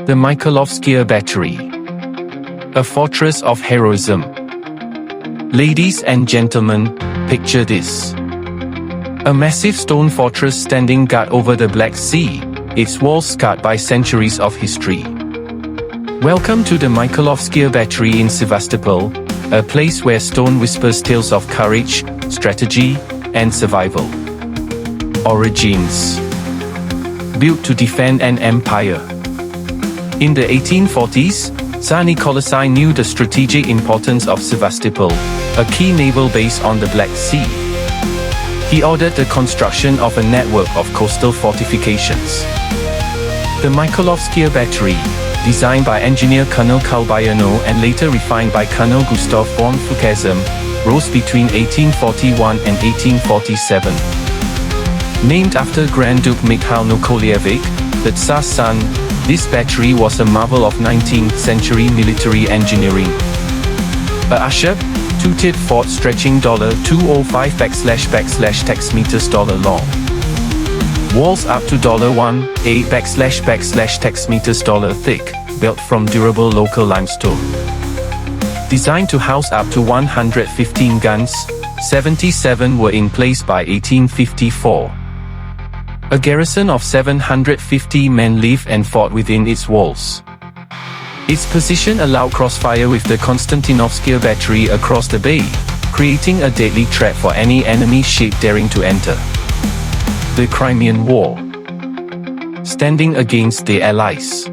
The Mikhailovskaya Battery. A fortress of heroism. Ladies and gentlemen, picture this. A massive stone fortress standing guard over the Black Sea, its walls scarred by centuries of history. Welcome to the Mikhailovskaya Battery in Sevastopol, a place where stone whispers tales of courage, strategy, and survival. Origins. Built to defend an empire. In the 1840s, Tsar Nicholas I knew the strategic importance of Sevastopol, a key naval base on the Black Sea. He ordered the construction of a network of coastal fortifications. The Mikhailovskaya Battery, designed by engineer Colonel Kalbayano and later refined by Colonel Gustav von Fukasem, rose between 1841 and 1847. Named after Grand Duke Mikhail Nokolyevich, the Tsar's son, this battery was a marvel of 19th century military engineering. A usher, two-tiered fort stretching $205 meters long. Walls up to $1.8 meters thick, built from durable local limestone. Designed to house up to 115 guns, 77 were in place by 1854. A garrison of 750 men lived and fought within its walls. Its position allowed crossfire with the Konstantinovskaya battery across the bay, creating a deadly threat for any enemy ship daring to enter. The Crimean War. Standing against the Allies.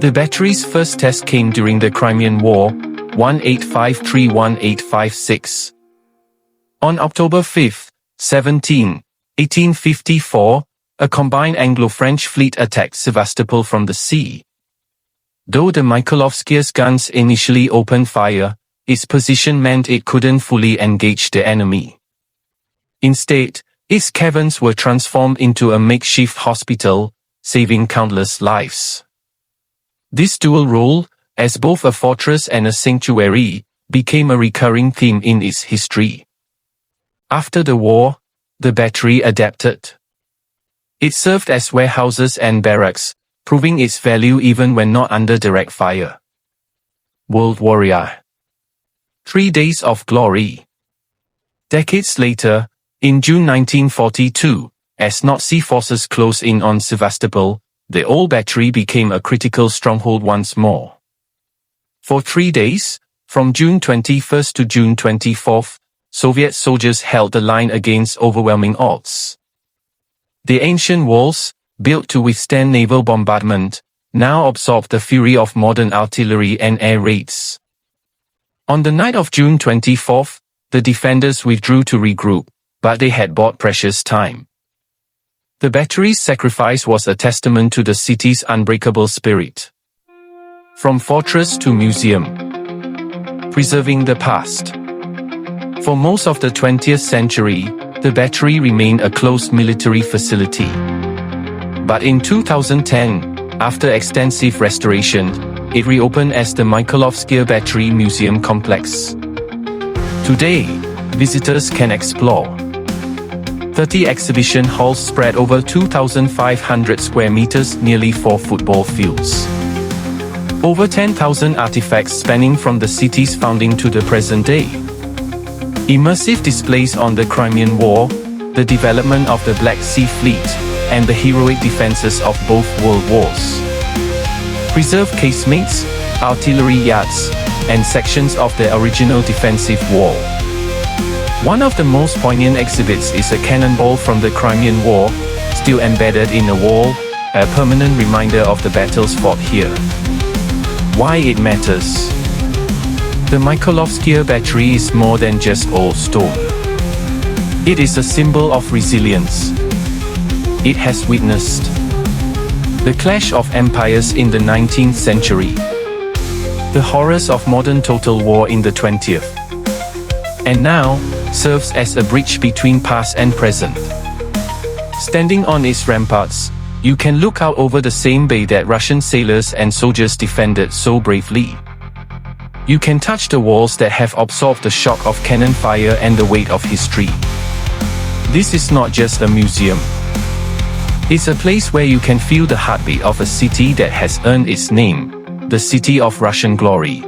The battery's first test came during the Crimean War, 1853–1856. On October 5, 1854, a combined Anglo-French fleet attacked Sevastopol from the sea. Though the Mikhailovskaya's guns initially opened fire, its position meant it couldn't fully engage the enemy. Instead, its caverns were transformed into a makeshift hospital, saving countless lives. This dual role, as both a fortress and a sanctuary, became a recurring theme in its history. After the war, the battery adapted. It served as warehouses and barracks, proving its value even when not under direct fire. World Warrior. 3 Days of Glory. Decades later, in June 1942, as Nazi forces closed in on Sevastopol, the old battery became a critical stronghold once more. For 3 days, from June 21 to June 24, Soviet soldiers held the line against overwhelming odds. The ancient walls, built to withstand naval bombardment, now absorbed the fury of modern artillery and air raids. On the night of June 24, the defenders withdrew to regroup, but they had bought precious time. The battery's sacrifice was a testament to the city's unbreakable spirit. From fortress to museum. Preserving the past. For most of the 20th century, the battery remained a closed military facility. But in 2010, after extensive restoration, it reopened as the Mikhailovskaya Battery Museum Complex. Today, visitors can explore 30 exhibition halls spread over 2,500 square meters, nearly 4 football fields. Over 10,000 artifacts spanning from the city's founding to the present day. Immersive displays on the Crimean War, the development of the Black Sea Fleet, and the heroic defenses of both world wars. Preserved casemates, artillery yards, and sections of the original defensive wall. One of the most poignant exhibits is a cannonball from the Crimean War, still embedded in a wall, a permanent reminder of the battles fought here. Why it matters. The Mikhailovskaya Battery is more than just old stone. It is a symbol of resilience. It has witnessed the clash of empires in the 19th century, the horrors of modern total war in the 20th, and now serves as a bridge between past and present. Standing on its ramparts, you can look out over the same bay that Russian sailors and soldiers defended so bravely. You can touch the walls that have absorbed the shock of cannon fire and the weight of history. This is not just a museum. It's a place where you can feel the heartbeat of a city that has earned its name, the city of Russian glory.